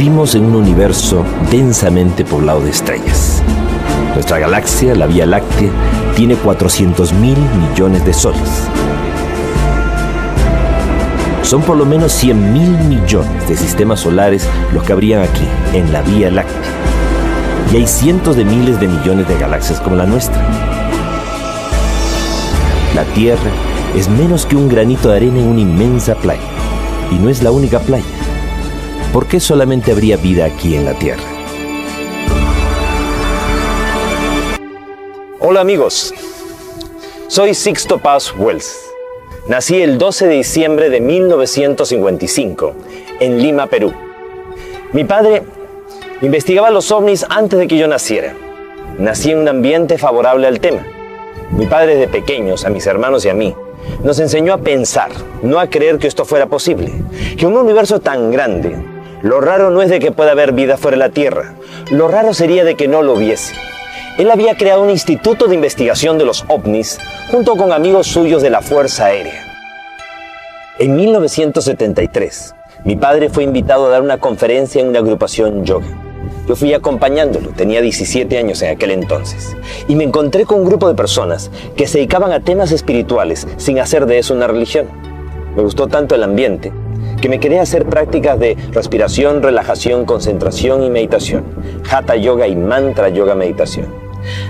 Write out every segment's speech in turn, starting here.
Vivimos en un universo densamente poblado de estrellas. Nuestra galaxia, la Vía Láctea, tiene 400.000 millones de soles. Son por lo menos 100.000 millones de sistemas solares los que habrían aquí, en la Vía Láctea. Y hay cientos de miles de millones de galaxias como la nuestra. La Tierra es menos que un granito de arena en una inmensa playa. Y no es la única playa. ¿Por qué solamente habría vida aquí en la Tierra? Hola amigos, soy Sixto Paz Wells. Nací el 12 de diciembre de 1955 en Lima, Perú. Mi padre investigaba los ovnis antes de que yo naciera. Nací en un ambiente favorable al tema. Mi padre desde pequeños, a mis hermanos y a mí, nos enseñó a pensar, no a creer que esto fuera posible. Que un universo tan grande, lo raro no es de que pueda haber vida fuera de la Tierra, lo raro sería de que no lo hubiese. Él había creado un instituto de investigación de los ovnis junto con amigos suyos de la Fuerza Aérea. En 1973, mi padre fue invitado a dar una conferencia en una agrupación yoga. Yo fui acompañándolo, tenía 17 años en aquel entonces, y me encontré con un grupo de personas que se dedicaban a temas espirituales sin hacer de eso una religión. Me gustó tanto el ambiente que me quedé a hacer prácticas de respiración, relajación, concentración y meditación, Hatha Yoga y Mantra Yoga Meditación.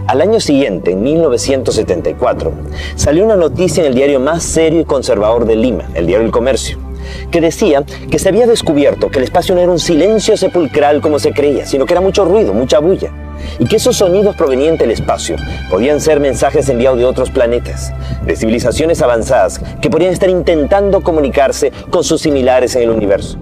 Al año siguiente, en 1974, salió una noticia en el diario más serio y conservador de Lima, el diario El Comercio, que decía que se había descubierto que el espacio no era un silencio sepulcral como se creía, sino que era mucho ruido, mucha bulla, y que esos sonidos provenientes del espacio podían ser mensajes enviados de otros planetas, de civilizaciones avanzadas que podrían estar intentando comunicarse con sus similares en el universo.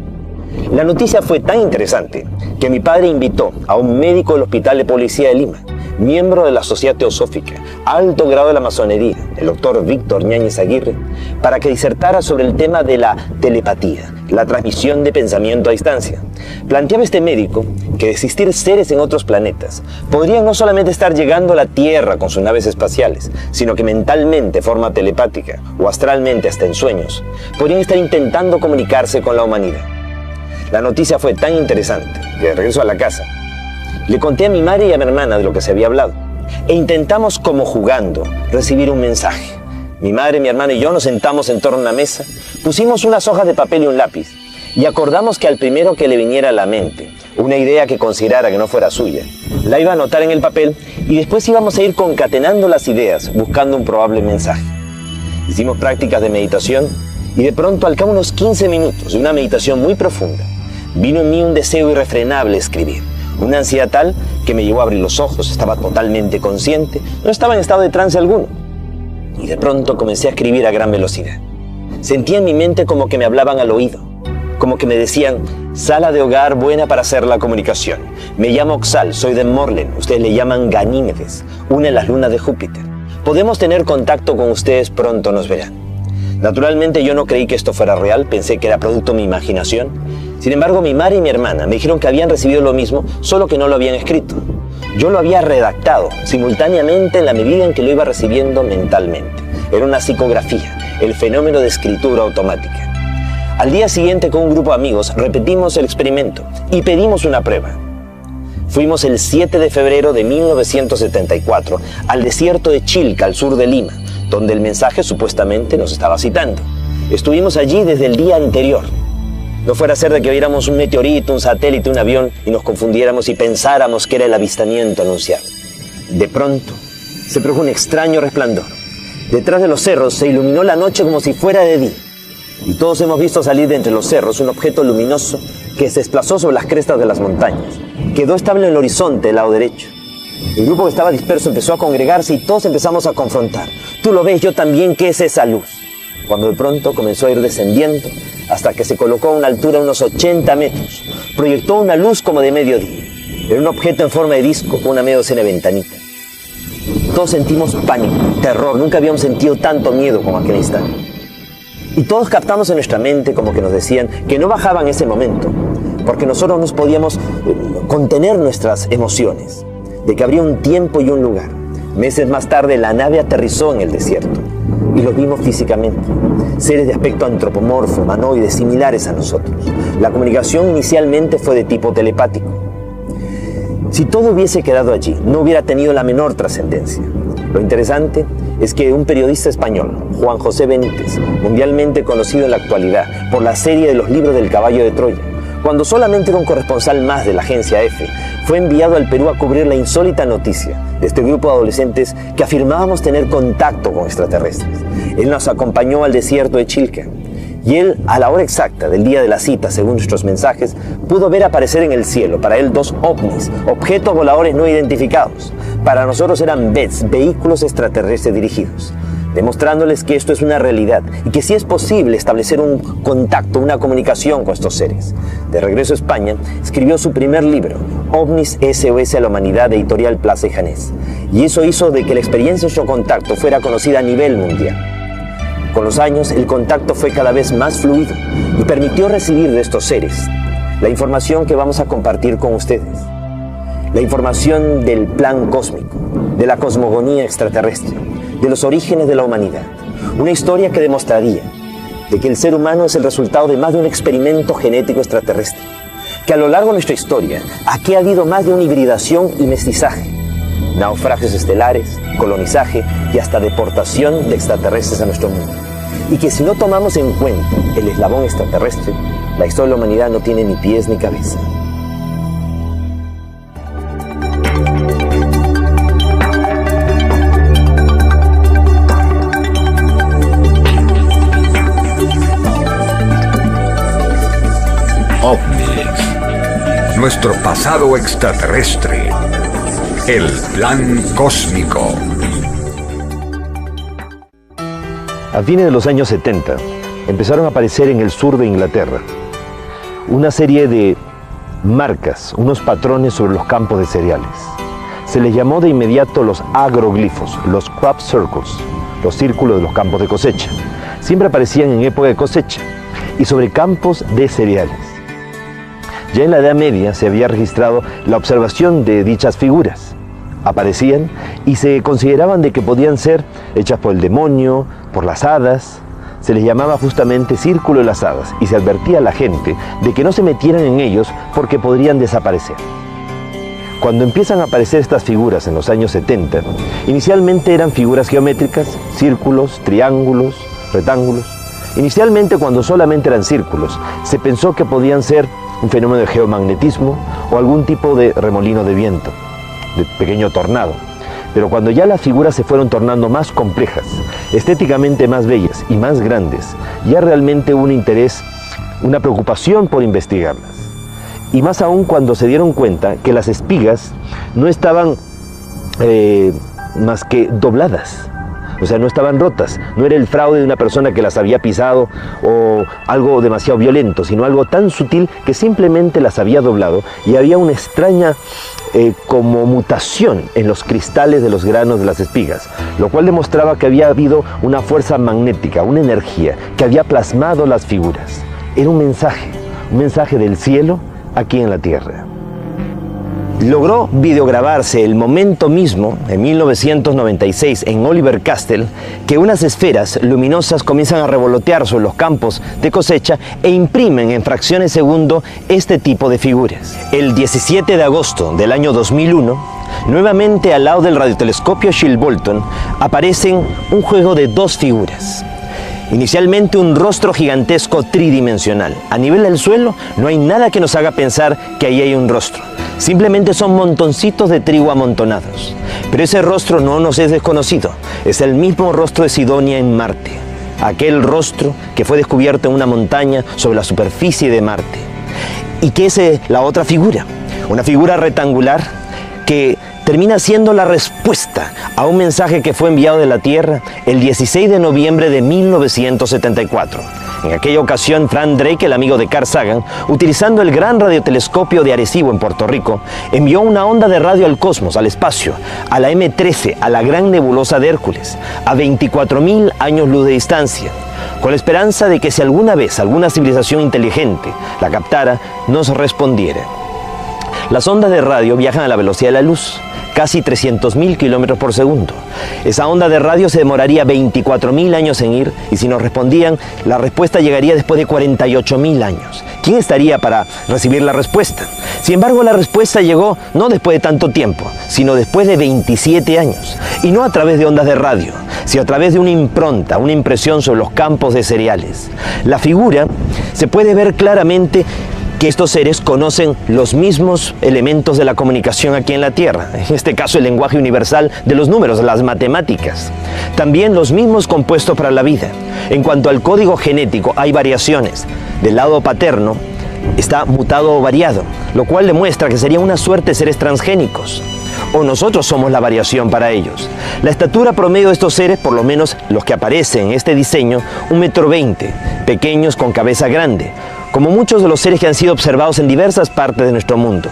La noticia fue tan interesante que mi padre invitó a un médico del Hospital de Policía de Lima, miembro de la Sociedad Teosófica, alto grado de la masonería, el doctor Víctor Ñáñez Aguirre, para que disertara sobre el tema de la telepatía, la transmisión de pensamiento a distancia. Planteaba este médico que de existir seres en otros planetas, podrían no solamente estar llegando a la Tierra con sus naves espaciales, sino que mentalmente, de forma telepática, o astralmente hasta en sueños, podrían estar intentando comunicarse con la humanidad. La noticia fue tan interesante que de regreso a la casa, le conté a mi madre y a mi hermana de lo que se había hablado e intentamos, como jugando, recibir un mensaje. Mi madre, mi hermana y yo nos sentamos en torno a una mesa, pusimos unas hojas de papel y un lápiz y acordamos que al primero que le viniera a la mente una idea que considerara que no fuera suya, la iba a anotar en el papel y después íbamos a ir concatenando las ideas buscando un probable mensaje. Hicimos prácticas de meditación y de pronto, al cabo de unos 15 minutos de una meditación muy profunda, vino en mí un deseo irrefrenable de escribir. Una ansiedad tal que me llevó a abrir los ojos, estaba totalmente consciente, no estaba en estado de trance alguno. Y de pronto comencé a escribir a gran velocidad. Sentía en mi mente como que me hablaban al oído, como que me decían, sala de hogar buena para hacer la comunicación. Me llamo Oxal, soy de Morlen, ustedes le llaman Ganímedes, una de las lunas de Júpiter. Podemos tener contacto con ustedes, pronto nos verán. Naturalmente yo no creí que esto fuera real, pensé que era producto de mi imaginación. Sin embargo, mi madre y mi hermana me dijeron que habían recibido lo mismo, solo que no lo habían escrito. Yo lo había redactado simultáneamente en la medida en que lo iba recibiendo mentalmente. Era una psicografía, el fenómeno de escritura automática. Al día siguiente, con un grupo de amigos, repetimos el experimento y pedimos una prueba. Fuimos el 7 de febrero de 1974 al desierto de Chilca, al sur de Lima, donde el mensaje supuestamente nos estaba citando. Estuvimos allí desde el día anterior. No fuera a ser de que viéramos un meteorito, un satélite, un avión y nos confundiéramos y pensáramos que era el avistamiento anunciado. De pronto, se produjo un extraño resplandor. Detrás de los cerros se iluminó la noche como si fuera de día. Y todos hemos visto salir de entre los cerros un objeto luminoso que se desplazó sobre las crestas de las montañas. Quedó estable en el horizonte del lado derecho. El grupo que estaba disperso empezó a congregarse y todos empezamos a confrontar. Tú lo ves, yo también, ¿qué es esa luz? Cuando de pronto comenzó a ir descendiendo hasta que se colocó a una altura de unos 80 metros. Proyectó una luz como de mediodía. Era un objeto en forma de disco con una media docena de ventanitas. Todos sentimos pánico, terror. Nunca habíamos sentido tanto miedo como aquel instante. Y todos captamos en nuestra mente como que nos decían que no bajaban ese momento, porque nosotros no podíamos contener nuestras emociones, de que habría un tiempo y un lugar. Meses más tarde la nave aterrizó en el desierto. y los vimos físicamente. Seres de aspecto antropomorfo, humanoides, similares a nosotros. La comunicación inicialmente fue de tipo telepático. Si todo hubiese quedado allí, no hubiera tenido la menor trascendencia. Lo interesante es que un periodista español, Juan José Benítez, mundialmente conocido en la actualidad por la serie de los libros del caballo de Troya, cuando solamente era un corresponsal más de la agencia EFE, fue enviado al Perú a cubrir la insólita noticia de este grupo de adolescentes que afirmábamos tener contacto con extraterrestres. Él nos acompañó al desierto de Chilca y él, a la hora exacta del día de la cita, según nuestros mensajes, pudo ver aparecer en el cielo, para él, 2 ovnis, objetos voladores no identificados. Para nosotros eran BETs, vehículos extraterrestres dirigidos, demostrándoles que esto es una realidad y que sí es posible establecer un contacto, una comunicación con estos seres. De regreso a España, escribió su primer libro, OVNIS SOS a la Humanidad, de Editorial Plaza y Janés. Y eso hizo de que la experiencia de su contacto fuera conocida a nivel mundial. Con los años, el contacto fue cada vez más fluido y permitió recibir de estos seres la información que vamos a compartir con ustedes. La información del plan cósmico, de la cosmogonía extraterrestre, de los orígenes de la humanidad. Una historia que demostraría de que el ser humano es el resultado de más de un experimento genético extraterrestre. Que a lo largo de nuestra historia, aquí ha habido más de una hibridación y mestizaje. Naufragios estelares, colonizaje y hasta deportación de extraterrestres a nuestro mundo. Y que si no tomamos en cuenta el eslabón extraterrestre, la historia de la humanidad no tiene ni pies ni cabeza. OVNIS, nuestro pasado extraterrestre, el plan cósmico. A fines de los años 70, empezaron a aparecer en el sur de Inglaterra una serie de marcas, unos patrones sobre los campos de cereales. Se les llamó de inmediato los agroglifos, los crop circles, los círculos de los campos de cosecha. Siempre aparecían en época de cosecha y sobre campos de cereales. Ya en la Edad Media se había registrado la observación de dichas figuras. Aparecían y se consideraban de que podían ser hechas por el demonio, por las hadas. Se les llamaba justamente Círculo de las Hadas y se advertía a la gente de que no se metieran en ellos porque podrían desaparecer. Cuando empiezan a aparecer estas figuras en los años 70, inicialmente eran figuras geométricas, círculos, triángulos, rectángulos. Inicialmente, cuando solamente eran círculos, se pensó que podían ser un fenómeno de geomagnetismo o algún tipo de remolino de viento, de pequeño tornado. Pero cuando ya las figuras se fueron tornando más complejas, estéticamente más bellas y más grandes, ya realmente hubo un interés, una preocupación por investigarlas. Y más aún cuando se dieron cuenta que las espigas no estaban más que dobladas. O sea, no estaban rotas, no era el fraude de una persona que las había pisado o algo demasiado violento, sino algo tan sutil que simplemente las había doblado y había una extraña como mutación en los cristales de los granos de las espigas, lo cual demostraba que había habido una fuerza magnética, una energía que había plasmado las figuras. Era un mensaje del cielo aquí en la tierra. Logró videograbarse el momento mismo, en 1996, en Oliver Castle, que unas esferas luminosas comienzan a revolotear sobre los campos de cosecha e imprimen en fracciones de segundo este tipo de figuras. El 17 de agosto del año 2001, nuevamente al lado del radiotelescopio Shilbolton, aparecen un juego de 2 figuras. Inicialmente un rostro gigantesco tridimensional. A nivel del suelo no hay nada que nos haga pensar que ahí hay un rostro. Simplemente son montoncitos de trigo amontonados. Pero ese rostro no nos es desconocido. Es el mismo rostro de Sidonia en Marte. Aquel rostro que fue descubierto en una montaña sobre la superficie de Marte. ¿Y qué es la otra figura? Una figura rectangular que termina siendo la respuesta a un mensaje que fue enviado de la Tierra el 16 de noviembre de 1974. En aquella ocasión, Frank Drake, el amigo de Carl Sagan, utilizando el gran radiotelescopio de Arecibo en Puerto Rico, envió una onda de radio al cosmos, al espacio, a la M13, a la gran nebulosa de Hércules, a 24.000 años luz de distancia, con la esperanza de que si alguna vez alguna civilización inteligente la captara, nos respondiera. Las ondas de radio viajan a la velocidad de la luz, casi 300.000 kilómetros por segundo. Esa onda de radio se demoraría 24.000 años en ir, y si nos respondían, la respuesta llegaría después de 48.000 años. ¿Quién estaría para recibir la respuesta? Sin embargo, la respuesta llegó no después de tanto tiempo, sino después de 27 años. Y no a través de ondas de radio, sino a través de una impronta, una impresión sobre los campos de cereales. La figura se puede ver claramente que estos seres conocen los mismos elementos de la comunicación aquí en la Tierra, en este caso el lenguaje universal de los números, las matemáticas. También los mismos compuestos para la vida. En cuanto al código genético, hay variaciones. Del lado paterno está mutado o variado, lo cual demuestra que sería una suerte de seres transgénicos. O nosotros somos la variación para ellos. La estatura promedio de estos seres, por lo menos los que aparecen en este diseño, 1,20 m, pequeños con cabeza grande, como muchos de los seres que han sido observados en diversas partes de nuestro mundo.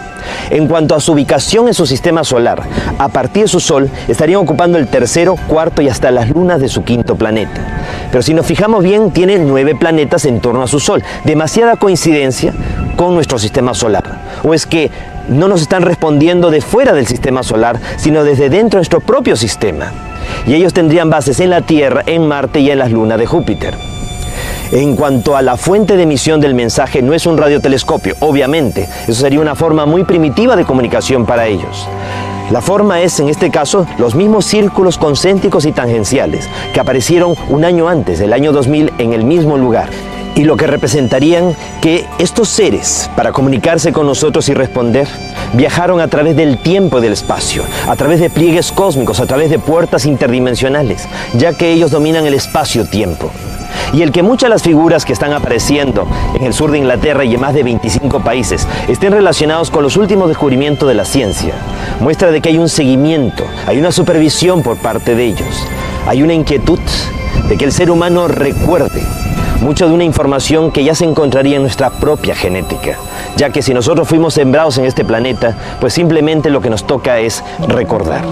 En cuanto a su ubicación en su sistema solar, a partir de su Sol estarían ocupando el tercero, cuarto y hasta las lunas de su quinto planeta. Pero si nos fijamos bien, tiene 9 planetas en torno a su Sol. Demasiada coincidencia con nuestro sistema solar. ¿O es que no nos están respondiendo de fuera del sistema solar, sino desde dentro de nuestro propio sistema? Y ellos tendrían bases en la Tierra, en Marte y en las lunas de Júpiter. En cuanto a la fuente de emisión del mensaje, no es un radiotelescopio, obviamente. Eso sería una forma muy primitiva de comunicación para ellos. La forma es, en este caso, los mismos círculos concéntricos y tangenciales que aparecieron un año antes, el año 2000, en el mismo lugar. Y lo que representarían que estos seres, para comunicarse con nosotros y responder, viajaron a través del tiempo y del espacio, a través de pliegues cósmicos, a través de puertas interdimensionales, ya que ellos dominan el espacio-tiempo. Y el que muchas de las figuras que están apareciendo en el sur de Inglaterra y en más de 25 países estén relacionados con los últimos descubrimientos de la ciencia, muestra de que hay un seguimiento, hay una supervisión por parte de ellos, hay una inquietud de que el ser humano recuerde mucho de una información que ya se encontraría en nuestra propia genética, ya que si nosotros fuimos sembrados en este planeta, pues simplemente lo que nos toca es recordar.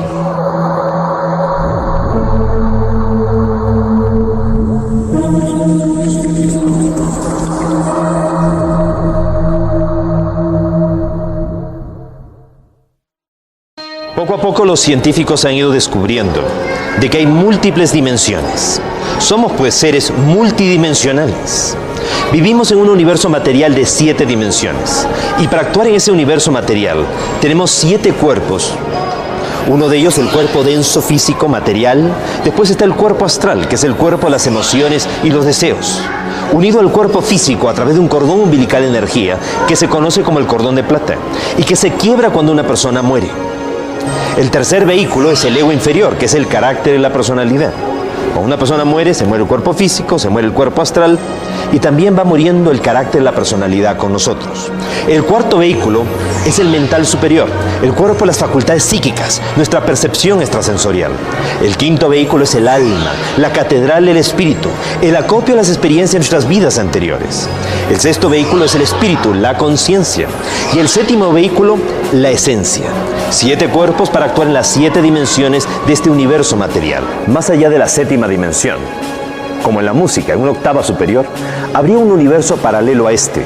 Poco a poco los científicos han ido descubriendo de que hay múltiples dimensiones. Somos pues seres multidimensionales. Vivimos en un universo material de 7 dimensiones. Y para actuar en ese universo material tenemos 7 cuerpos. Uno de ellos el cuerpo denso, físico, material. Después está el cuerpo astral, que es el cuerpo de las emociones y los deseos, unido al cuerpo físico a través de un cordón umbilical de energía que se conoce como el cordón de plata y que se quiebra cuando una persona muere. El tercer vehículo es el ego inferior, que es el carácter y la personalidad. Cuando una persona muere, se muere el cuerpo físico, se muere el cuerpo astral y también va muriendo el carácter y la personalidad con nosotros. El cuarto vehículo es el mental superior, el cuerpo, las facultades psíquicas, nuestra percepción extrasensorial. El quinto vehículo es el alma, la catedral del espíritu, el acopio de las experiencias de nuestras vidas anteriores. El sexto vehículo es el espíritu, la conciencia. Y el séptimo vehículo, la esencia. 7 cuerpos para actuar en las 7 dimensiones de este universo material. Más allá de la séptima dimensión, como en la música, en una octava superior, habría un universo paralelo a este,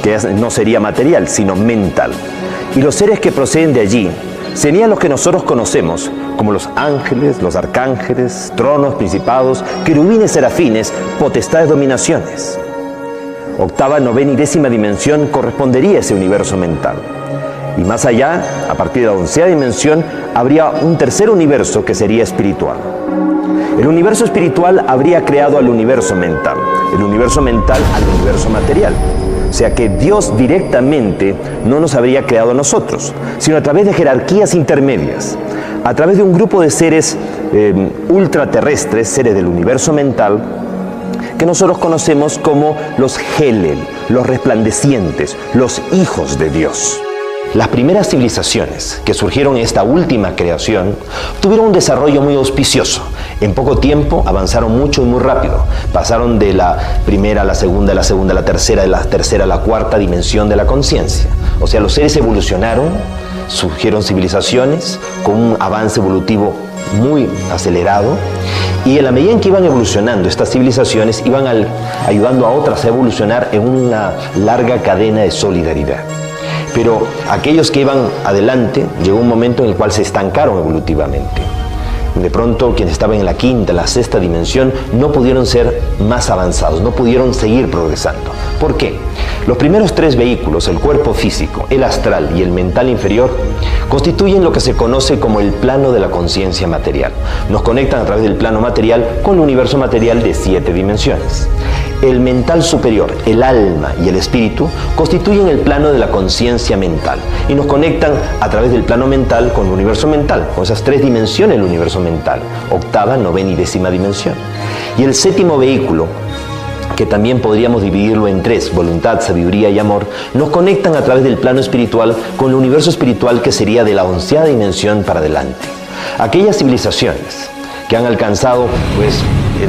que no sería material, sino mental. Y los seres que proceden de allí serían los que nosotros conocemos como los ángeles, los arcángeles, tronos, principados, querubines, serafines, potestades, dominaciones. Octava, novena y décima dimensión correspondería a ese universo mental. Y más allá, a partir de la 11ª dimensión, habría un tercer universo que sería espiritual. El universo espiritual habría creado al universo mental, el universo mental al universo material. O sea que Dios directamente no nos habría creado a nosotros, sino a través de jerarquías intermedias, a través de un grupo de seres ultraterrestres, seres del universo mental, que nosotros conocemos como los Helel, los resplandecientes, los hijos de Dios. Las primeras civilizaciones que surgieron en esta última creación tuvieron un desarrollo muy auspicioso. En poco tiempo avanzaron mucho y muy rápido. Pasaron de la primera a la segunda, a la tercera, de la tercera a la cuarta dimensión de la conciencia. O sea, los seres evolucionaron, surgieron civilizaciones con un avance evolutivo muy acelerado, y en la medida en que iban evolucionando estas civilizaciones, iban ayudando a otras a evolucionar en una larga cadena de solidaridad. Pero aquellos que iban adelante, llegó un momento en el cual se estancaron evolutivamente. De pronto, quienes estaban en la quinta, la sexta dimensión, no pudieron ser más avanzados, no pudieron seguir progresando. ¿Por qué? Los primeros tres vehículos, el cuerpo físico, el astral y el mental inferior, constituyen lo que se conoce como el plano de la conciencia material. Nos conectan a través del plano material con el universo material de 7 dimensiones. El mental superior, el alma y el espíritu constituyen el plano de la conciencia mental y nos conectan a través del plano mental con el universo mental, con esas 3 dimensiones del universo mental, octava, novena y décima dimensión. Y el séptimo vehículo, que también podríamos dividirlo en 3, voluntad, sabiduría y amor, nos conectan a través del plano espiritual con el universo espiritual que sería de la 11ª dimensión para adelante. Aquellas civilizaciones que han alcanzado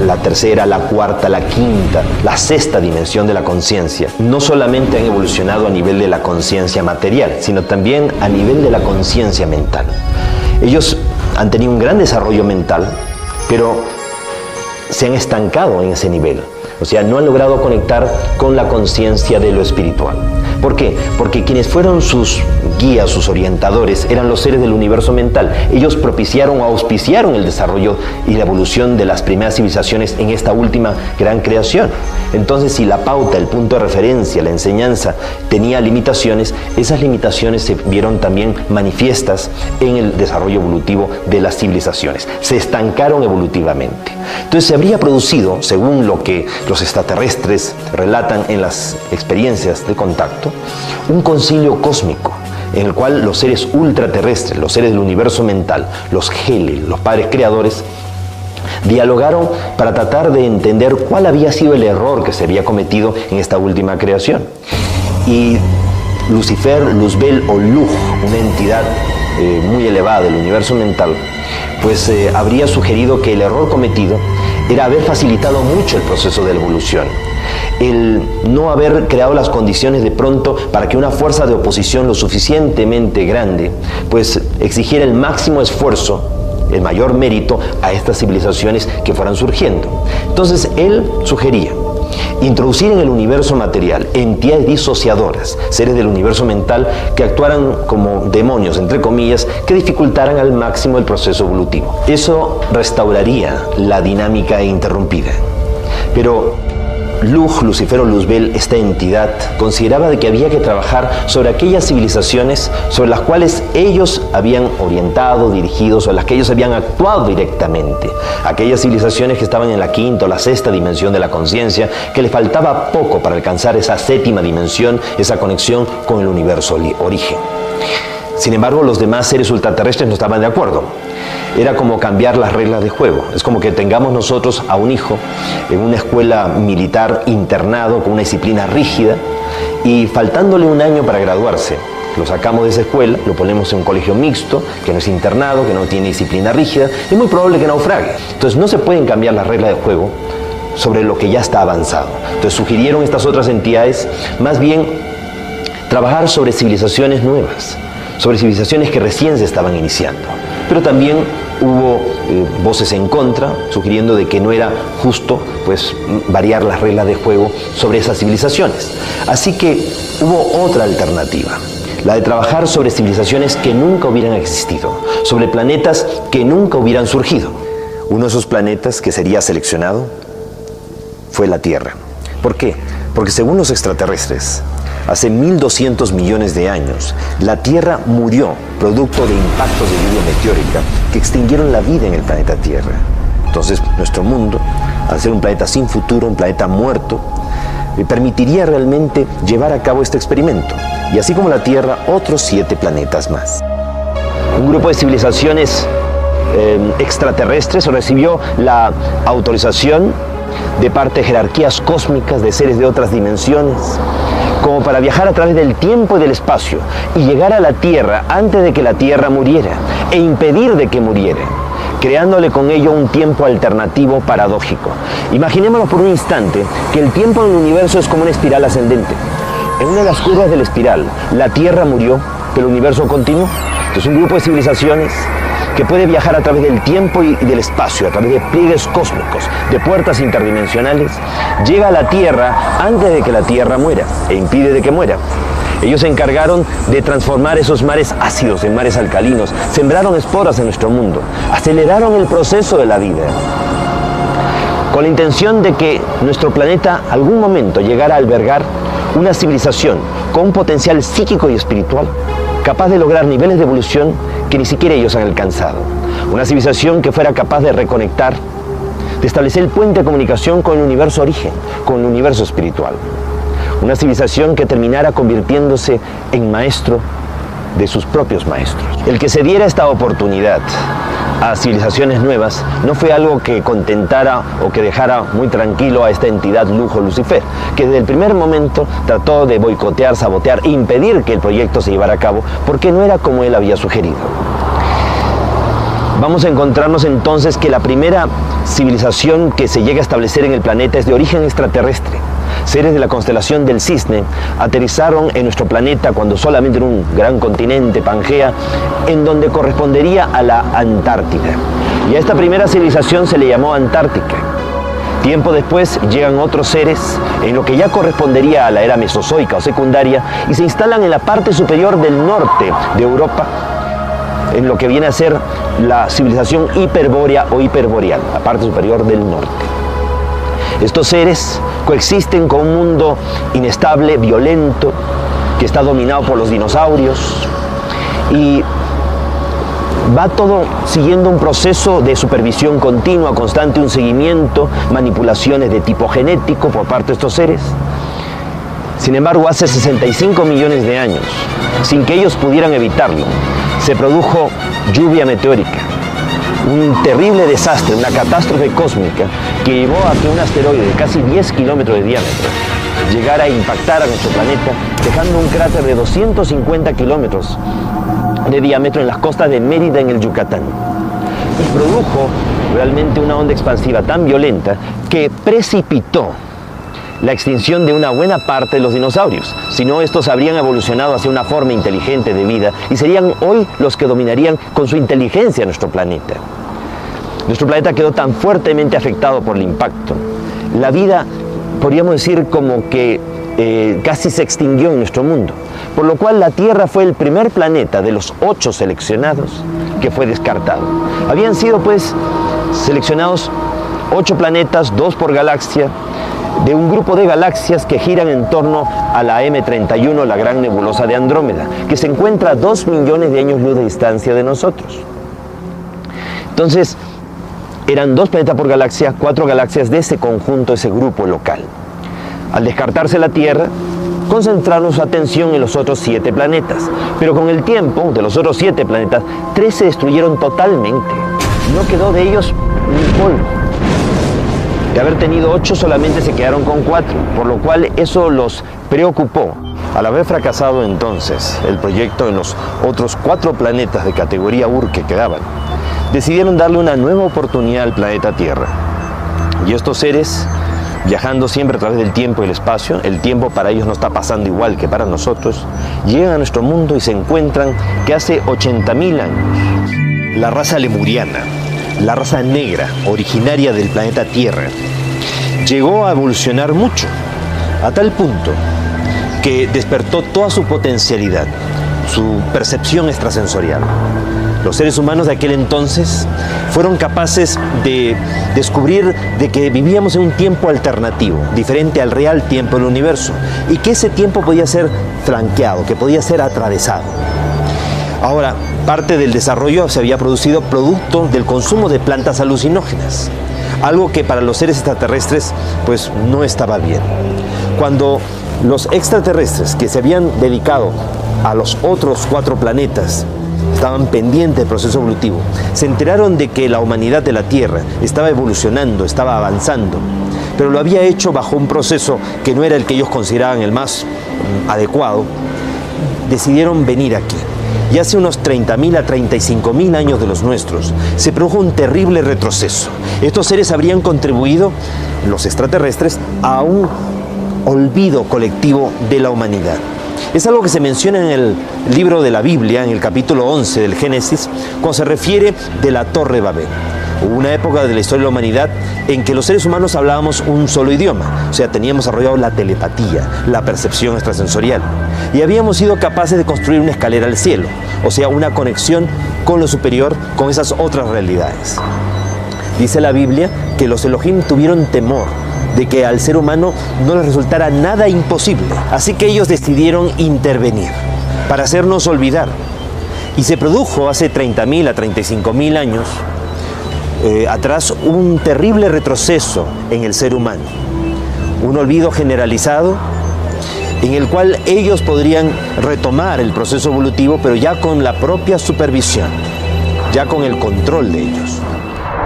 la tercera, la cuarta, la quinta, la sexta dimensión de la conciencia, no solamente han evolucionado a nivel de la conciencia material, sino también a nivel de la conciencia mental. Ellos han tenido un gran desarrollo mental, pero se han estancado en ese nivel. O sea, no han logrado conectar con la conciencia de lo espiritual. ¿Por qué? Porque quienes fueron sus guías, sus orientadores, eran los seres del universo mental. Ellos propiciaron o auspiciaron el desarrollo y la evolución de las primeras civilizaciones en esta última gran creación. Entonces, si la pauta, el punto de referencia, la enseñanza tenía limitaciones, esas limitaciones se vieron también manifiestas en el desarrollo evolutivo de las civilizaciones. Se estancaron evolutivamente. Entonces, se habría producido, según lo que los extraterrestres relatan en las experiencias de contacto, un concilio cósmico en el cual los seres ultraterrestres, los seres del universo mental, los Heli, los padres creadores, dialogaron para tratar de entender cuál había sido el error que se había cometido en esta última creación. Y Lucifer, Luzbel o Luj, una entidad muy elevada del universo mental, pues habría sugerido que el error cometido era haber facilitado mucho el proceso de la evolución. El no haber creado las condiciones de pronto para que una fuerza de oposición lo suficientemente grande pues exigiera el máximo esfuerzo, el mayor mérito a estas civilizaciones que fueran surgiendo. Entonces él sugería introducir en el universo material entidades disociadoras, seres del universo mental que actuaran como demonios, entre comillas, que dificultaran al máximo el proceso evolutivo. Eso restauraría la dinámica interrumpida. Pero Luj, Lucifer o Luzbel, esta entidad, consideraba de que había que trabajar sobre aquellas civilizaciones sobre las cuales ellos habían orientado, dirigido, sobre las que ellos habían actuado directamente. Aquellas civilizaciones que estaban en la quinta o la sexta dimensión de la conciencia, que les faltaba poco para alcanzar esa séptima dimensión, esa conexión con el universo origen. Sin embargo, los demás seres ultraterrestres no estaban de acuerdo. Era como cambiar las reglas de juego. Es como que tengamos nosotros a un hijo en una escuela militar internado con una disciplina rígida y faltándole un año para graduarse, lo sacamos de esa escuela, lo ponemos en un colegio mixto, que no es internado, que no tiene disciplina rígida, es muy probable que naufrague. Entonces no se pueden cambiar las reglas de juego sobre lo que ya está avanzado. Entonces sugirieron estas otras entidades más bien trabajar sobre civilizaciones nuevas, sobre civilizaciones que recién se estaban iniciando. Pero también hubo voces en contra, sugiriendo de que no era justo pues variar las reglas de juego sobre esas civilizaciones. Así que hubo otra alternativa, la de trabajar sobre civilizaciones que nunca hubieran existido, sobre planetas que nunca hubieran surgido. Uno de esos planetas que sería seleccionado fue la Tierra. ¿Por qué? Porque según los extraterrestres, hace 1200 millones de años, la Tierra murió producto de impactos de lluvia meteórica que extinguieron la vida en el planeta Tierra. Entonces, nuestro mundo, al ser un planeta sin futuro, un planeta muerto, permitiría realmente llevar a cabo este experimento. Y así como la Tierra, otros 7 planetas más. Un grupo de civilizaciones extraterrestres recibió la autorización de parte de jerarquías cósmicas de seres de otras dimensiones, como para viajar a través del tiempo y del espacio y llegar a la Tierra antes de que la Tierra muriera e impedir de que muriera, creándole con ello un tiempo alternativo paradójico. Imaginémonos por un instante que el tiempo en el universo es como una espiral ascendente. En una de las curvas de la espiral, la Tierra murió, pero el universo continuó. Entonces un grupo de civilizaciones que puede viajar a través del tiempo y del espacio, a través de pliegues cósmicos, de puertas interdimensionales, llega a la Tierra antes de que la Tierra muera e impide de que muera. Ellos se encargaron de transformar esos mares ácidos en mares alcalinos, sembraron esporas en nuestro mundo, aceleraron el proceso de la vida, con la intención de que nuestro planeta algún momento llegara a albergar una civilización con un potencial psíquico y espiritual capaz de lograr niveles de evolución que ni siquiera ellos han alcanzado. Una civilización que fuera capaz de reconectar, de establecer el puente de comunicación con el universo origen, con el universo espiritual. Una civilización que terminara convirtiéndose en maestro de sus propios maestros. El que se diera esta oportunidad a civilizaciones nuevas no fue algo que contentara o que dejara muy tranquilo a esta entidad lujo Lucifer, que desde el primer momento trató de boicotear, sabotear, impedir que el proyecto se llevara a cabo, porque no era como él había sugerido. Vamos a encontrarnos entonces que la primera civilización que se llega a establecer en el planeta es de origen extraterrestre. Seres de la constelación del Cisne aterrizaron en nuestro planeta cuando solamente era un gran continente, Pangea, en donde correspondería a la Antártida. Y a esta primera civilización se le llamó Antártica. Tiempo después llegan otros seres en lo que ya correspondería a la era mesozoica o secundaria y se instalan en la parte superior del norte de Europa, en lo que viene a ser la civilización hiperbórea o hiperboreal, la parte superior del norte. Estos seres coexisten con un mundo inestable, violento, que está dominado por los dinosaurios, y va todo siguiendo un proceso de supervisión continua, constante, un seguimiento, manipulaciones de tipo genético por parte de estos seres. Sin embargo, hace 65 millones de años, sin que ellos pudieran evitarlo, se produjo lluvia meteórica, un terrible desastre, una catástrofe cósmica que llevó a que un asteroide de casi 10 kilómetros de diámetro llegara a impactar a nuestro planeta, dejando un cráter de 250 kilómetros de diámetro en las costas de Mérida, en el Yucatán. Y produjo realmente una onda expansiva tan violenta que precipitó la extinción de una buena parte de los dinosaurios. Si no, estos habrían evolucionado hacia una forma inteligente de vida y serían hoy los que dominarían con su inteligencia nuestro planeta. Nuestro planeta quedó tan fuertemente afectado por el impacto. La vida, podríamos decir, como que casi se extinguió en nuestro mundo, por lo cual la Tierra fue el primer planeta de los 8 seleccionados que fue descartado. Habían sido pues seleccionados 8 planetas, 2 por galaxia, de un grupo de galaxias que giran en torno a la M31, la gran nebulosa de Andrómeda, que se encuentra a 2 millones de años luz de distancia de nosotros. Entonces, eran 2 planetas por galaxia, 4 galaxias de ese conjunto, ese grupo local. Al descartarse la Tierra, concentraron su atención en los otros 7 planetas. Pero con el tiempo, de los otros 7 planetas, 3 se destruyeron totalmente. No quedó de ellos ni polvo. De haber tenido 8, solamente se quedaron con 4, por lo cual eso los preocupó. Al haber fracasado entonces el proyecto en los otros 4 planetas de categoría Ur que quedaban, decidieron darle una nueva oportunidad al planeta Tierra. Y estos seres, viajando siempre a través del tiempo y el espacio, el tiempo para ellos no está pasando igual que para nosotros, llegan a nuestro mundo y se encuentran que hace 80.000 años, la raza lemuriana, la raza negra, originaria del planeta Tierra, llegó a evolucionar mucho, a tal punto que despertó toda su potencialidad, su percepción extrasensorial. Los seres humanos de aquel entonces fueron capaces de descubrir de que vivíamos en un tiempo alternativo, diferente al real tiempo del universo, y que ese tiempo podía ser flanqueado, que podía ser atravesado. Ahora, parte del desarrollo se había producido producto del consumo de plantas alucinógenas, algo que para los seres extraterrestres pues no estaba bien. Cuando los extraterrestres que se habían dedicado a los otros 4 planetas estaban pendientes del proceso evolutivo, se enteraron de que la humanidad de la Tierra estaba evolucionando, estaba avanzando, pero lo había hecho bajo un proceso que no era el que ellos consideraban el más adecuado, decidieron venir aquí. Y hace unos 30.000 a 35.000 años de los nuestros, se produjo un terrible retroceso. Estos seres habrían contribuido, los extraterrestres, a un olvido colectivo de la humanidad. Es algo que se menciona en el libro de la Biblia, en el capítulo 11 del Génesis, cuando se refiere de la Torre Babel. Hubo una época de la historia de la humanidad en que los seres humanos hablábamos un solo idioma, o sea, teníamos desarrollado la telepatía, la percepción extrasensorial, y habíamos sido capaces de construir una escalera al cielo, o sea, una conexión con lo superior, con esas otras realidades. Dice la Biblia que los Elohim tuvieron temor de que al ser humano no les resultara nada imposible, así que ellos decidieron intervenir para hacernos olvidar. Y se produjo hace 30.000 a 35.000 años atrás un terrible retroceso en el ser humano, un olvido generalizado en el cual ellos podrían retomar el proceso evolutivo, pero ya con la propia supervisión, ya con el control de ellos.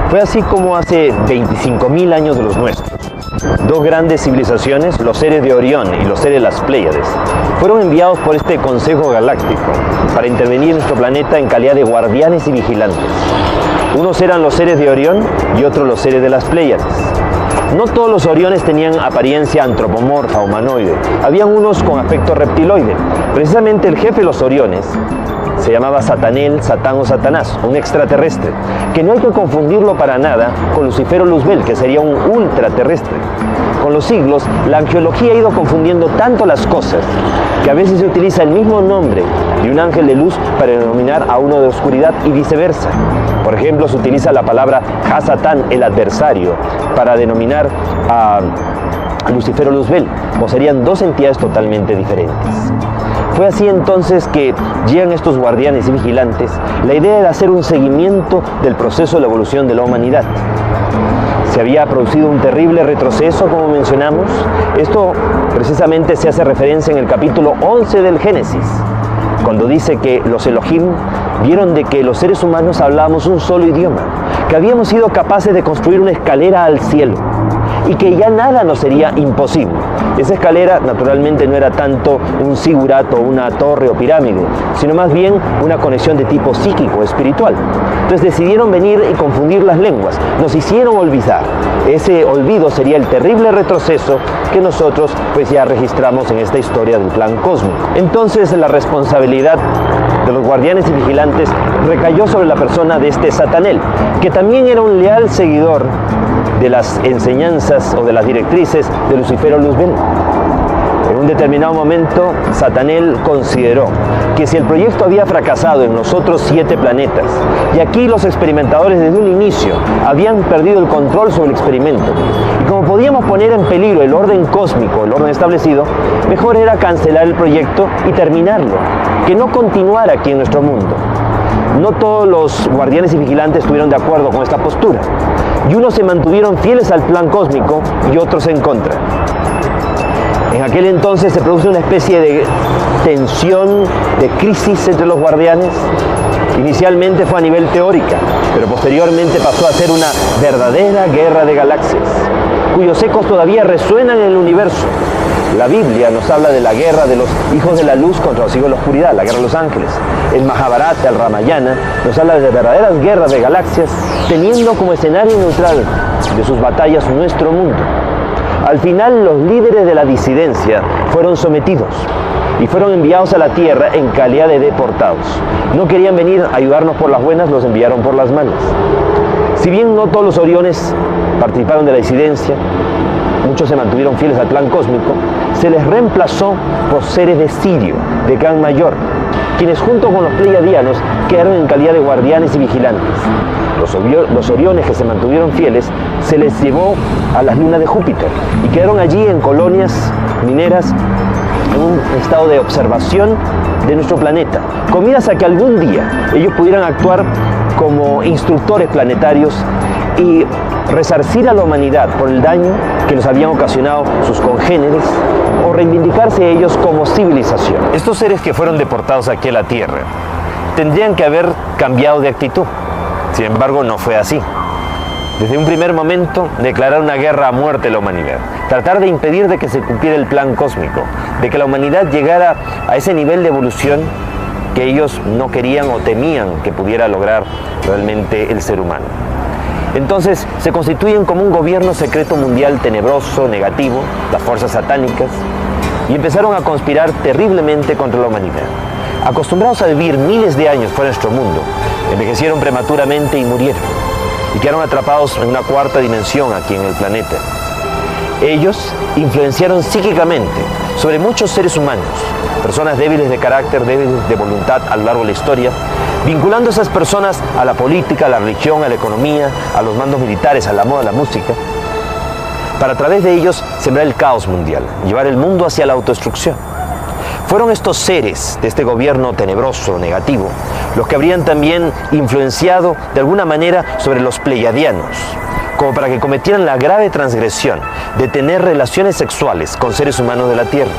Fue así como hace 25.000 años de los nuestros, dos grandes civilizaciones, los seres de Orión y los seres de las Pléyades, fueron enviados por este Consejo Galáctico para intervenir en nuestro planeta en calidad de guardianes y vigilantes. Unos eran los seres de Orión y otros los seres de las Pléyades. No todos los Oriones tenían apariencia antropomorfa, humanoide. Habían unos con aspecto reptiloide. Precisamente el jefe de los Oriones se llamaba Satanel, Satán o Satanás, un extraterrestre, que no hay que confundirlo para nada con Lucifer o Luzbel, que sería un ultraterrestre. Con los siglos, la arqueología ha ido confundiendo tanto las cosas que a veces se utiliza el mismo nombre de un ángel de luz para denominar a uno de oscuridad y viceversa. Por ejemplo, se utiliza la palabra Ha-Satán, el adversario, para denominar a Lucifer o Luzbel, o serían dos entidades totalmente diferentes. Fue así entonces que llegan estos guardianes y vigilantes. La idea era hacer un seguimiento del proceso de la evolución de la humanidad. Se había producido un terrible retroceso, como mencionamos. Esto precisamente se hace referencia en el capítulo 11 del Génesis, cuando dice que los Elohim vieron de que los seres humanos hablábamos un solo idioma, que habíamos sido capaces de construir una escalera al cielo y que ya nada nos sería imposible. Esa escalera naturalmente no era tanto un zigurato, una torre o pirámide, sino más bien una conexión de tipo psíquico, espiritual. Entonces decidieron venir y confundir las lenguas, nos hicieron olvidar. Ese olvido sería el terrible retroceso que nosotros pues ya registramos en esta historia del plan cósmico. Entonces la responsabilidad de los guardianes y vigilantes recayó sobre la persona de este Satanel, que también era un leal seguidor de las enseñanzas o de las directrices de Lucifer o Luzbel. En un determinado momento, Satanel consideró que si el proyecto había fracasado en los otros 7 planetas, y aquí los experimentadores desde un inicio habían perdido el control sobre el experimento, y como podíamos poner en peligro el orden cósmico, el orden establecido, mejor era cancelar el proyecto y terminarlo, que no continuara aquí en nuestro mundo. No todos los guardianes y vigilantes estuvieron de acuerdo con esta postura, y unos se mantuvieron fieles al plan cósmico y otros en contra. En aquel entonces se produce una especie de tensión, de crisis entre los guardianes. Inicialmente fue a nivel teórica, pero posteriormente pasó a ser una verdadera guerra de galaxias, cuyos ecos todavía resuenan en el universo. La Biblia nos habla de la guerra de los hijos de la luz contra los hijos de la oscuridad, la guerra de los ángeles. El Mahabharata, el Ramayana, nos habla de verdaderas guerras de galaxias, teniendo como escenario neutral de sus batallas nuestro mundo. Al final, los líderes de la disidencia fueron sometidos y fueron enviados a la Tierra en calidad de deportados. No querían venir a ayudarnos por las buenas, los enviaron por las malas. Si bien no todos los Oriones participaron de la disidencia, muchos se mantuvieron fieles al plan cósmico, se les reemplazó por seres de Sirio, de Can Mayor, quienes junto con los pleiadianos quedaron en calidad de guardianes y vigilantes. Los Oriones que se mantuvieron fieles se les llevó a las lunas de Júpiter y quedaron allí en colonias mineras en un estado de observación de nuestro planeta, con miras a que algún día ellos pudieran actuar como instructores planetarios y resarcir a la humanidad por el daño que nos habían ocasionado sus congéneres o reivindicarse ellos como civilización. Estos seres que fueron deportados aquí a la Tierra tendrían que haber cambiado de actitud. Sin embargo, no fue así. Desde un primer momento, declarar una guerra a muerte a la humanidad, tratar de impedir de que se cumpliera el plan cósmico, de que la humanidad llegara a ese nivel de evolución que ellos no querían o temían que pudiera lograr realmente el ser humano. Entonces se constituyen como un gobierno secreto mundial tenebroso, negativo, las fuerzas satánicas, y empezaron a conspirar terriblemente contra la humanidad. Acostumbrados a vivir miles de años fuera de nuestro mundo, envejecieron prematuramente y murieron. y quedaron atrapados en una cuarta dimensión aquí en el planeta. Ellos influenciaron psíquicamente sobre muchos seres humanos, personas débiles de carácter, débiles de voluntad a lo largo de la historia, vinculando a esas personas a la política, a la religión, a la economía, a los mandos militares, a la moda, a la música, para a través de ellos sembrar el caos mundial, llevar el mundo hacia la autodestrucción. Fueron estos seres de este gobierno tenebroso, negativo, los que habrían también influenciado de alguna manera sobre los pleiadianos, como para que cometieran la grave transgresión de tener relaciones sexuales con seres humanos de la Tierra.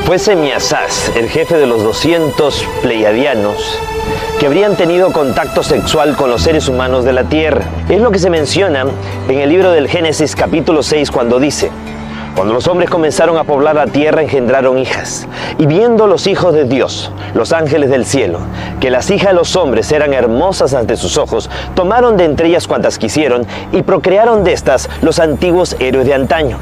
Fue Semiasaz, el jefe de los 200 pleiadianos, que habrían tenido contacto sexual con los seres humanos de la Tierra. Es lo que se menciona en el libro del Génesis capítulo 6 cuando dice: cuando los hombres comenzaron a poblar la tierra, engendraron hijas. Y viendo los hijos de Dios, los ángeles del cielo, que las hijas de los hombres eran hermosas ante sus ojos, tomaron de entre ellas cuantas quisieron y procrearon de estas los antiguos héroes de antaño.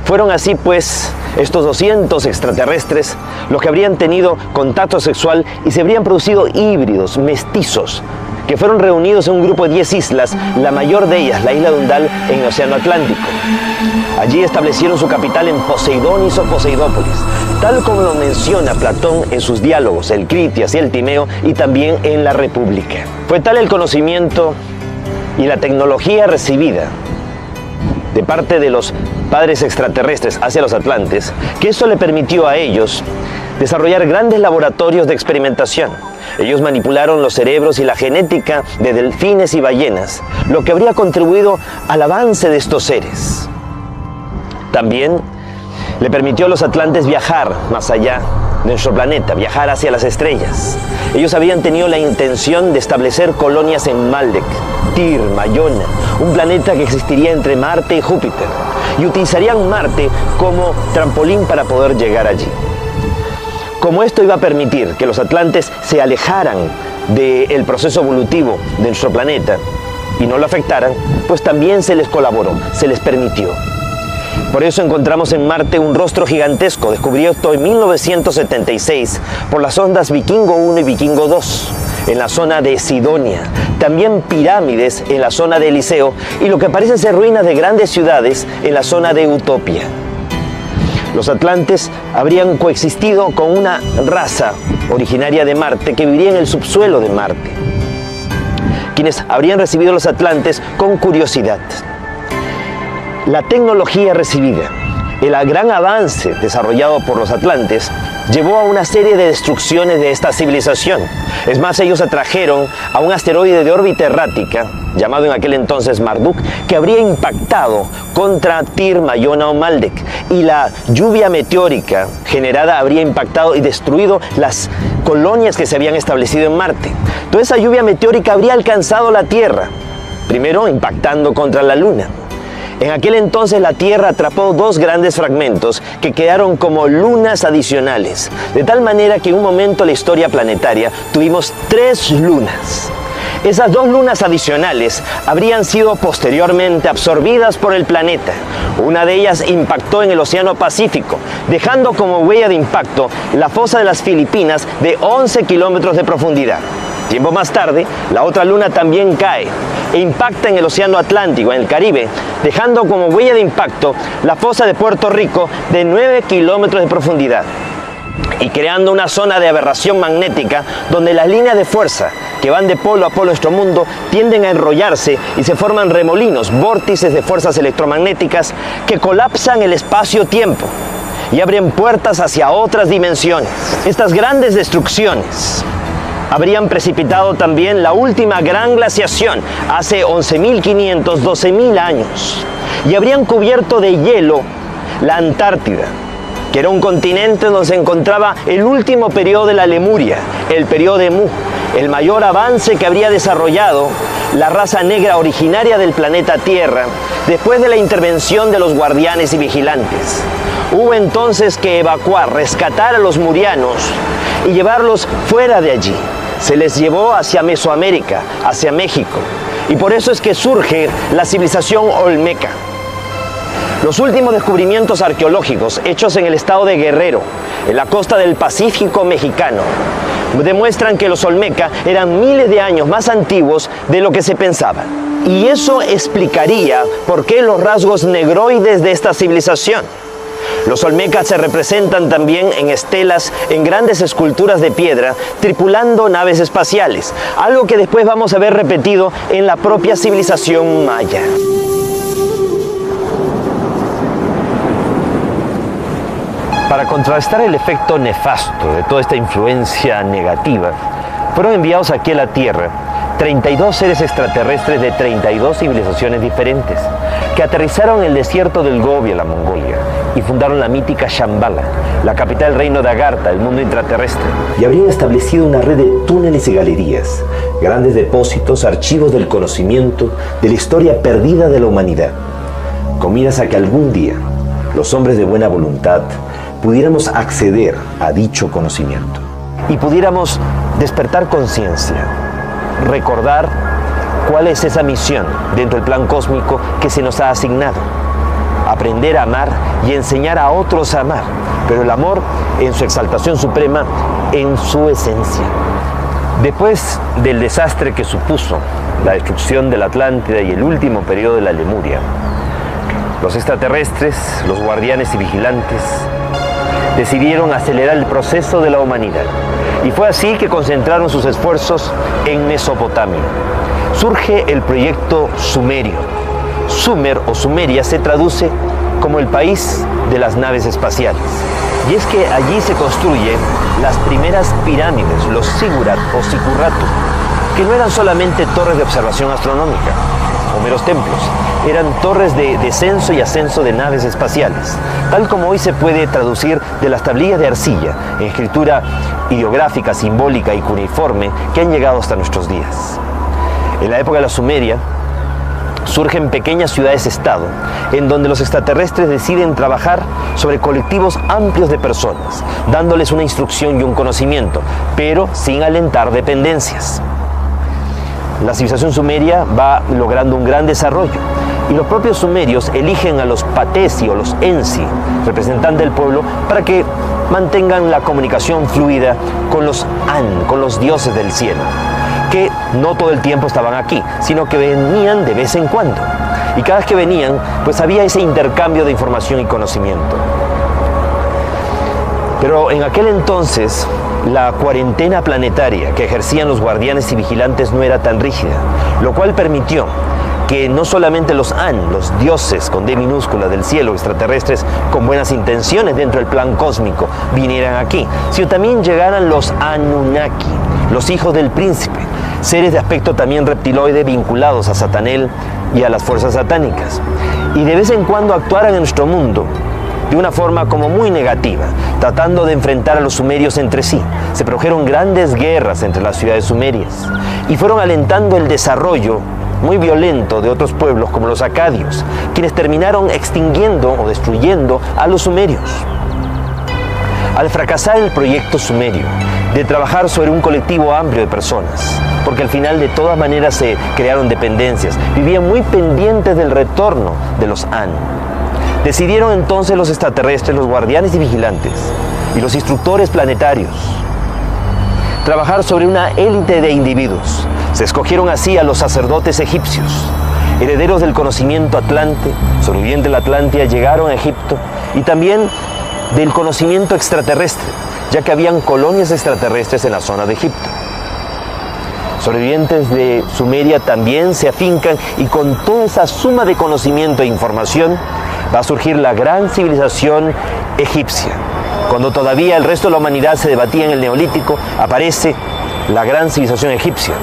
Fueron así pues estos 200 extraterrestres los que habrían tenido contacto sexual y se habrían producido híbridos, mestizos, que fueron reunidos en un grupo de 10 islas, la mayor de ellas, la isla de Undal, en el Océano Atlántico. Allí establecieron su capital en Poseidonis o Poseidópolis, tal como lo menciona Platón en sus diálogos, el Critias y el Timeo, y también en la República. Fue tal el conocimiento y la tecnología recibida de parte de los padres extraterrestres hacia los atlantes, que eso le permitió a ellos desarrollar grandes laboratorios de experimentación. Ellos manipularon los cerebros y la genética de delfines y ballenas, lo que habría contribuido al avance de estos seres. También le permitió a los atlantes viajar más allá de nuestro planeta, viajar hacia las estrellas. Ellos habían tenido la intención de establecer colonias en Maldek, Tyr, Mayona, un planeta que existiría entre Marte y Júpiter, y utilizarían Marte como trampolín para poder llegar allí. Como esto iba a permitir que los atlantes se alejaran del proceso evolutivo de nuestro planeta y no lo afectaran, pues también se les colaboró, se les permitió. Por eso encontramos en Marte un rostro gigantesco, descubierto en 1976 por las sondas Vikingo 1 y Vikingo 2, en la zona de Sidonia. También pirámides en la zona de Eliseo y lo que parecen ser ruinas de grandes ciudades en la zona de Utopia. Los atlantes habrían coexistido con una raza originaria de Marte que viviría en el subsuelo de Marte, quienes habrían recibido a los atlantes con curiosidad. La tecnología recibida, el gran avance desarrollado por los atlantes, llevó a una serie de destrucciones de esta civilización. Es más, ellos atrajeron a un asteroide de órbita errática, llamado en aquel entonces Marduk, que habría impactado contra Tyr, Mayona o Maldek, y la lluvia meteórica generada habría impactado y destruido las colonias que se habían establecido en Marte. Toda esa lluvia meteórica habría alcanzado la Tierra, primero impactando contra la Luna. En aquel entonces la Tierra atrapó dos grandes fragmentos que quedaron como lunas adicionales, de tal manera que en un momento de la historia planetaria tuvimos 3 lunas. Esas 2 lunas adicionales habrían sido posteriormente absorbidas por el planeta. Una de ellas impactó en el Océano Pacífico, dejando como huella de impacto la fosa de las Filipinas de 11 kilómetros de profundidad. Tiempo más tarde, la otra luna también cae e impacta en el Océano Atlántico, en el Caribe, dejando como huella de impacto la fosa de Puerto Rico de 9 kilómetros de profundidad y creando una zona de aberración magnética donde las líneas de fuerza que van de polo a polo de nuestro mundo tienden a enrollarse y se forman remolinos, vórtices de fuerzas electromagnéticas que colapsan el espacio-tiempo y abren puertas hacia otras dimensiones. Estas grandes destrucciones habrían precipitado también la última gran glaciación hace 11.500, 12.000 años y habrían cubierto de hielo la Antártida, que era un continente donde se encontraba el último periodo de la Lemuria, el periodo de Mu, el mayor avance que habría desarrollado la raza negra originaria del planeta Tierra después de la intervención de los guardianes y vigilantes. Hubo entonces que evacuar, rescatar a los murianos y llevarlos fuera de allí. Se les llevó hacia Mesoamérica, hacia México, y por eso es que surge la civilización olmeca. Los últimos descubrimientos arqueológicos hechos en el estado de Guerrero, en la costa del Pacífico mexicano, demuestran que los Olmeca eran miles de años más antiguos de lo que se pensaba. Y eso explicaría por qué los rasgos negroides de esta civilización. Los Olmecas se representan también en estelas, en grandes esculturas de piedra, tripulando naves espaciales, algo que después vamos a ver repetido en la propia civilización maya. Para contrarrestar el efecto nefasto de toda esta influencia negativa, fueron enviados aquí a la Tierra 32 seres extraterrestres de 32 civilizaciones diferentes, que aterrizaron en el desierto del Gobi, en la Mongolia, y fundaron la mítica Shambhala, la capital del reino de Agartha, el mundo intraterrestre. Y habrían establecido una red de túneles y galerías, grandes depósitos, archivos del conocimiento, de la historia perdida de la humanidad, con miras a que algún día los hombres de buena voluntad pudiéramos acceder a dicho conocimiento. Y pudiéramos despertar conciencia, recordar cuál es esa misión dentro del plan cósmico que se nos ha asignado. Aprender a amar y enseñar a otros a amar, pero el amor en su exaltación suprema, en su esencia. Después del desastre que supuso la destrucción de la Atlántida y el último periodo de la Lemuria, los extraterrestres, los guardianes y vigilantes, decidieron acelerar el proceso de la humanidad. Y fue así que concentraron sus esfuerzos en Mesopotamia. Surge el proyecto Sumerio. Sumer o Sumeria se traduce como el país de las naves espaciales. Y es que allí se construyen las primeras pirámides, los zigurat o sicurratu, que no eran solamente torres de observación astronómica o meros templos, eran torres de descenso y ascenso de naves espaciales, tal como hoy se puede traducir de las tablillas de arcilla en escritura ideográfica, simbólica y cuneiforme que han llegado hasta nuestros días. En la época de la Sumeria surgen pequeñas ciudades-estado en donde los extraterrestres deciden trabajar sobre colectivos amplios de personas, dándoles una instrucción y un conocimiento, pero sin alentar dependencias. La civilización sumeria va logrando un gran desarrollo y los propios sumerios eligen a los patesi o los ensi, representantes del pueblo, para que mantengan la comunicación fluida con los an, con los dioses del cielo, que no todo el tiempo estaban aquí, sino que venían de vez en cuando. Y cada vez que venían, pues había ese intercambio de información y conocimiento. Pero en aquel entonces, la cuarentena planetaria que ejercían los guardianes y vigilantes no era tan rígida, lo cual permitió que no solamente los An, los dioses con D minúscula del cielo, extraterrestres con buenas intenciones dentro del plan cósmico, vinieran aquí, sino también llegaran los Anunnaki, los hijos del príncipe, seres de aspecto también reptiloide vinculados a Satanel y a las fuerzas satánicas, y de vez en cuando actuaran en nuestro mundo de una forma como muy negativa, tratando de enfrentar a los sumerios entre sí. Se produjeron grandes guerras entre las ciudades sumerias y fueron alentando el desarrollo muy violento de otros pueblos como los acadios, quienes terminaron extinguiendo o destruyendo a los sumerios. Al fracasar el proyecto sumerio de trabajar sobre un colectivo amplio de personas, porque al final de todas maneras se crearon dependencias, vivían muy pendientes del retorno de los An. Decidieron entonces los extraterrestres, los guardianes y vigilantes y los instructores planetarios trabajar sobre una élite de individuos. Se escogieron así a los sacerdotes egipcios, herederos del conocimiento atlante, sobrevivientes de la Atlántida, llegaron a Egipto, y también del conocimiento extraterrestre, ya que habían colonias extraterrestres en la zona de Egipto. Sobrevivientes de Sumeria también se afincan, y con toda esa suma de conocimiento e información va a surgir la gran civilización egipcia. Cuando todavía el resto de la humanidad se debatía en el Neolítico, aparece la gran civilización egipcia.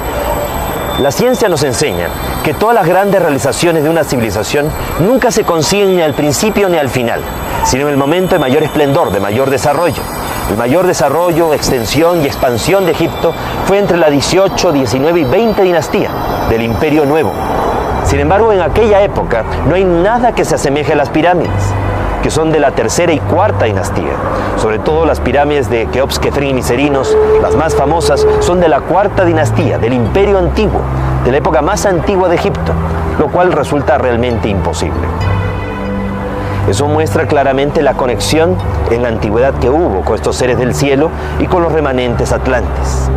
La ciencia nos enseña que todas las grandes realizaciones de una civilización nunca se consiguen ni al principio ni al final, sino en el momento de mayor esplendor, de mayor desarrollo. El mayor desarrollo, extensión y expansión de Egipto fue entre la 18, 19 y 20 dinastía del Imperio Nuevo. Sin embargo, en aquella época no hay nada que se asemeje a las pirámides, que son de la tercera y cuarta dinastía. Sobre todo las pirámides de Keops, Kefren y Miserinos, las más famosas, son de la cuarta dinastía, del Imperio Antiguo, de la época más antigua de Egipto, lo cual resulta realmente imposible. Eso muestra claramente la conexión en la antigüedad que hubo con estos seres del cielo y con los remanentes atlantes.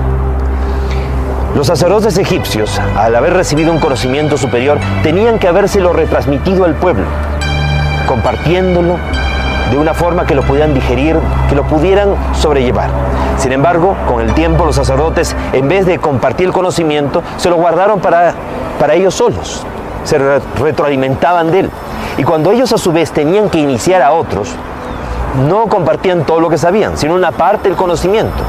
Los sacerdotes egipcios, al haber recibido un conocimiento superior, tenían que habérselo retransmitido al pueblo, compartiéndolo de una forma que lo pudieran digerir, que lo pudieran sobrellevar. Sin embargo, con el tiempo los sacerdotes, en vez de compartir el conocimiento, se lo guardaron para ellos solos, se retroalimentaban de él. Y cuando ellos a su vez tenían que iniciar a otros, no compartían todo lo que sabían, sino una parte del conocimiento.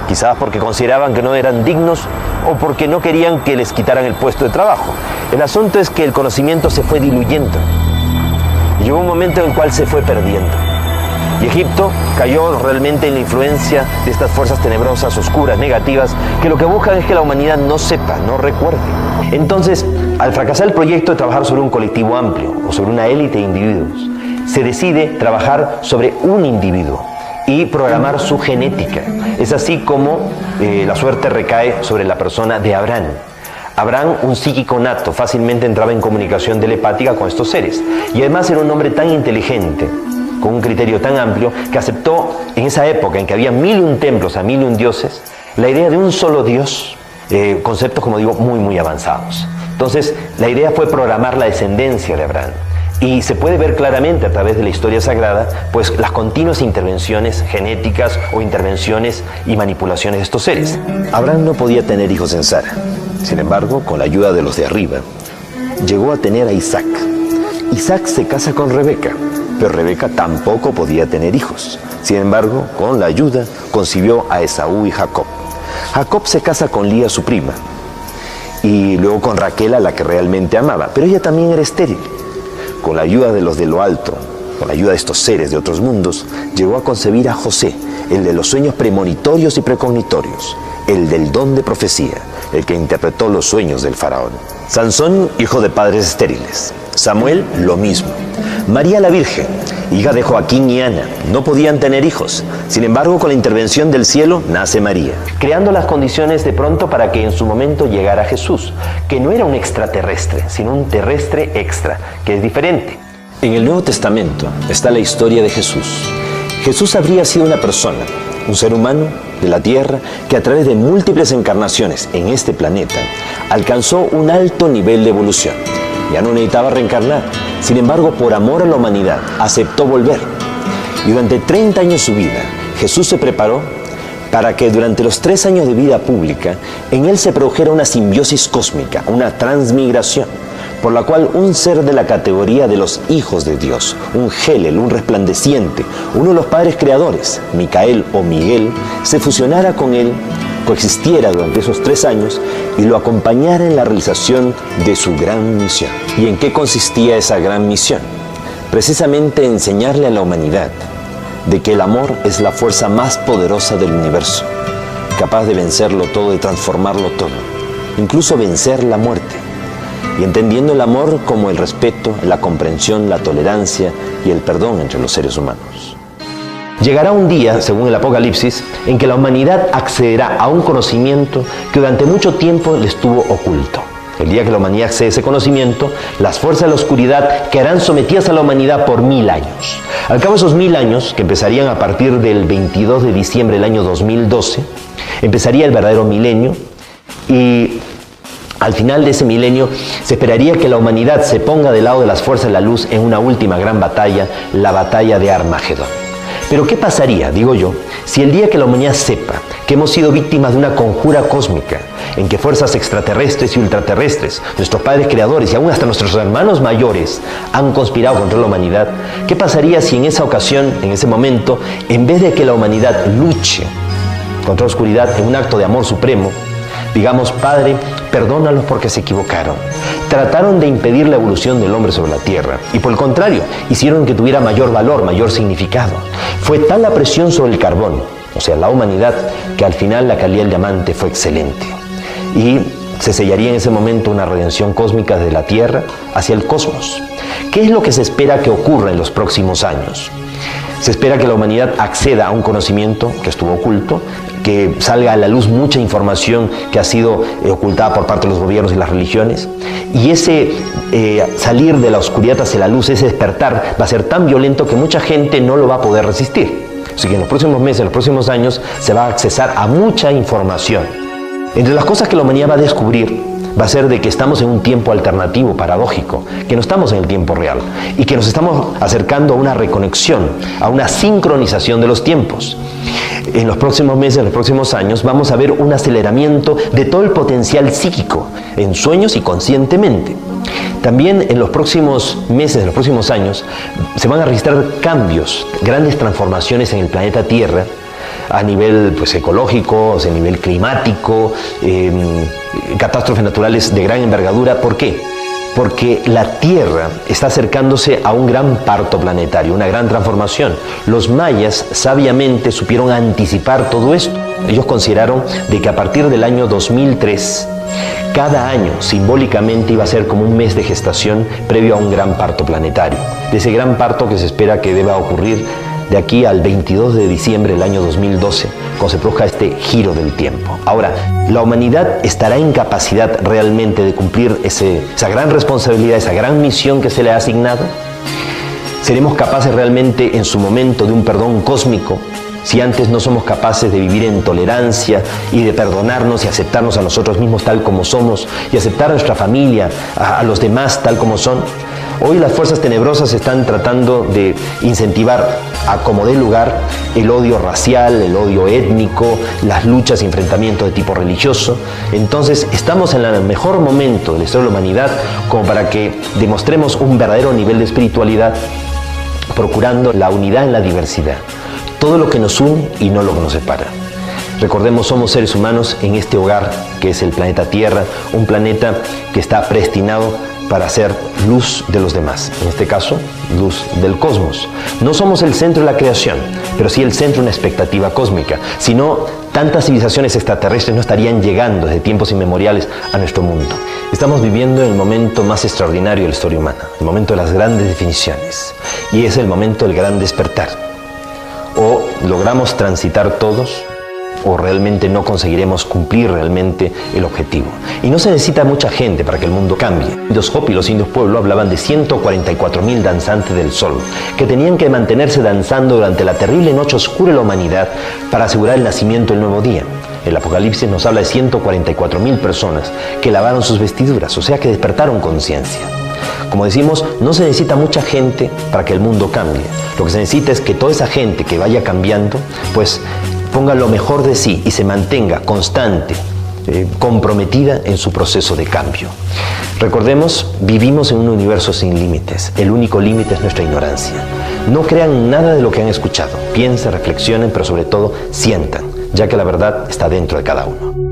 Quizás porque consideraban que no eran dignos o porque no querían que les quitaran el puesto de trabajo. El asunto es que el conocimiento se fue diluyendo. Llegó un momento en el cual se fue perdiendo. Y Egipto cayó realmente en la influencia de estas fuerzas tenebrosas, oscuras, negativas, que lo que buscan es que la humanidad no sepa, no recuerde. Entonces, al fracasar el proyecto de trabajar sobre un colectivo amplio o sobre una élite de individuos, se decide trabajar sobre un individuo y programar su genética. Es así como la suerte recae sobre la persona de Abraham. Abraham, un psíquico nato, fácilmente entraba en comunicación telepática con estos seres. Y además era un hombre tan inteligente, con un criterio tan amplio, que aceptó en esa época en que había 1001 templos a 1001 dioses, la idea de un solo Dios, conceptos, como digo, muy, muy avanzados. Entonces, la idea fue programar la descendencia de Abraham. Y se puede ver claramente a través de la historia sagrada, pues las continuas intervenciones genéticas o intervenciones y manipulaciones de estos seres. Abraham no podía tener hijos en Sara. Sin embargo, con la ayuda de los de arriba, llegó a tener a Isaac. Isaac se casa con Rebeca, pero Rebeca tampoco podía tener hijos. Sin embargo, con la ayuda, concibió a Esaú y Jacob. Jacob se casa con Lía, su prima, y luego con Raquel, a la que realmente amaba, pero ella también era estéril. Con la ayuda de los de lo alto, con la ayuda de estos seres de otros mundos, llegó a concebir a José, el de los sueños premonitorios y precognitorios, el del don de profecía, el que interpretó los sueños del faraón. Sansón, hijo de padres estériles. Samuel, lo mismo. María la Virgen, hija de Joaquín y Ana, no podían tener hijos. Sin embargo, con la intervención del cielo, nace María, creando las condiciones de pronto para que en su momento llegara Jesús, que no era un extraterrestre, sino un terrestre extra, que es diferente. En el Nuevo Testamento está la historia de Jesús. Jesús habría sido una persona, un ser humano de la tierra que a través de múltiples encarnaciones en este planeta alcanzó un alto nivel de evolución. Ya no necesitaba reencarnar. Sin embargo, por amor a la humanidad, aceptó volver. Y durante 30 años de su vida, Jesús se preparó para que durante los 3 años de vida pública, en él se produjera una simbiosis cósmica, una transmigración, por la cual un ser de la categoría de los hijos de Dios, un Gelel, un resplandeciente, uno de los padres creadores, Micael o Miguel, se fusionara con él, coexistiera durante esos 3 años y lo acompañara en la realización de su gran misión. ¿Y en qué consistía esa gran misión? Precisamente enseñarle a la humanidad de que el amor es la fuerza más poderosa del universo, capaz de vencerlo todo, de transformarlo todo, incluso vencer la muerte, y entendiendo el amor como el respeto, la comprensión, la tolerancia y el perdón entre los seres humanos. Llegará un día, según el Apocalipsis, en que la humanidad accederá a un conocimiento que durante mucho tiempo le estuvo oculto. El día que la humanidad accede a ese conocimiento, las fuerzas de la oscuridad quedarán sometidas a la humanidad por 1000 años. Al cabo de esos 1000 años, que empezarían a partir del 22 de diciembre del año 2012, empezaría el verdadero milenio, y al final de ese milenio se esperaría que la humanidad se ponga del lado de las fuerzas de la luz en una última gran batalla, la batalla de Armagedón. Pero ¿qué pasaría, digo yo, si el día que la humanidad sepa que hemos sido víctimas de una conjura cósmica, en que fuerzas extraterrestres y ultraterrestres, nuestros padres creadores y aún hasta nuestros hermanos mayores han conspirado contra la humanidad? ¿Qué pasaría si en esa ocasión, en ese momento, en vez de que la humanidad luche contra la oscuridad en un acto de amor supremo, digamos: Padre, perdónalos porque se equivocaron, trataron de impedir la evolución del hombre sobre la tierra y por el contrario, hicieron que tuviera mayor valor, mayor significado? Fue tal la presión sobre el carbón, o sea, la humanidad, que al final la calidad del diamante fue excelente. Y se sellaría en ese momento una redención cósmica de la Tierra hacia el cosmos. ¿Qué es lo que se espera que ocurra en los próximos años? Se espera que la humanidad acceda a un conocimiento que estuvo oculto, que salga a la luz mucha información que ha sido ocultada por parte de los gobiernos y las religiones. Y ese salir de la oscuridad hacia la luz, ese despertar, va a ser tan violento que mucha gente no lo va a poder resistir. Así que en los próximos meses, en los próximos años, se va a accesar a mucha información. Entre las cosas que la humanidad va a descubrir, va a ser de que estamos en un tiempo alternativo, paradójico, que no estamos en el tiempo real y que nos estamos acercando a una reconexión, a una sincronización de los tiempos. En los próximos meses, en los próximos años, vamos a ver un aceleramiento de todo el potencial psíquico, en sueños y conscientemente. También en los próximos meses, en los próximos años, se van a registrar cambios, grandes transformaciones en el planeta Tierra, a nivel ecológico, a nivel climático, catástrofes naturales de gran envergadura. ¿Por qué? Porque la Tierra está acercándose a un gran parto planetario, una gran transformación. Los mayas sabiamente supieron anticipar todo esto. Ellos consideraron de que a partir del año 2003, cada año simbólicamente iba a ser como un mes de gestación previo a un gran parto planetario. De ese gran parto que se espera que deba ocurrir de aquí al 22 de diciembre del año 2012, cuando se produzca este giro del tiempo. Ahora, ¿la humanidad estará en capacidad realmente de cumplir esa gran responsabilidad, esa gran misión que se le ha asignado? ¿Seremos capaces realmente en su momento de un perdón cósmico si antes no somos capaces de vivir en tolerancia y de perdonarnos y aceptarnos a nosotros mismos tal como somos y aceptar a nuestra familia, a los demás tal como son? Hoy las fuerzas tenebrosas están tratando de incentivar a como dé lugar el odio racial, el odio étnico, las luchas y enfrentamientos de tipo religioso. Entonces estamos en el mejor momento de la historia de la humanidad como para que demostremos un verdadero nivel de espiritualidad, procurando la unidad en la diversidad. Todo lo que nos une y no lo que nos separa. Recordemos, somos seres humanos en este hogar que es el planeta Tierra, un planeta que está predestinado para ser luz de los demás, en este caso, luz del cosmos. No somos el centro de la creación, pero sí el centro de una expectativa cósmica. Si no, tantas civilizaciones extraterrestres no estarían llegando desde tiempos inmemoriales a nuestro mundo. Estamos viviendo en el momento más extraordinario de la historia humana, el momento de las grandes definiciones, y es el momento del gran despertar. O logramos transitar todos, o realmente no conseguiremos cumplir realmente el objetivo. Y no se necesita mucha gente para que el mundo cambie. Los Hopi, los indios pueblo, hablaban de 144.000 danzantes del sol, que tenían que mantenerse danzando durante la terrible noche oscura de la humanidad para asegurar el nacimiento del nuevo día. El Apocalipsis nos habla de 144.000 personas que lavaron sus vestiduras, o sea que despertaron conciencia. Como decimos, no se necesita mucha gente para que el mundo cambie. Lo que se necesita es que toda esa gente que vaya cambiando, pues ponga lo mejor de sí y se mantenga constante, comprometida en su proceso de cambio. Recordemos, vivimos en un universo sin límites. El único límite es nuestra ignorancia. No crean nada de lo que han escuchado. Piensen, reflexionen, pero sobre todo sientan, ya que la verdad está dentro de cada uno.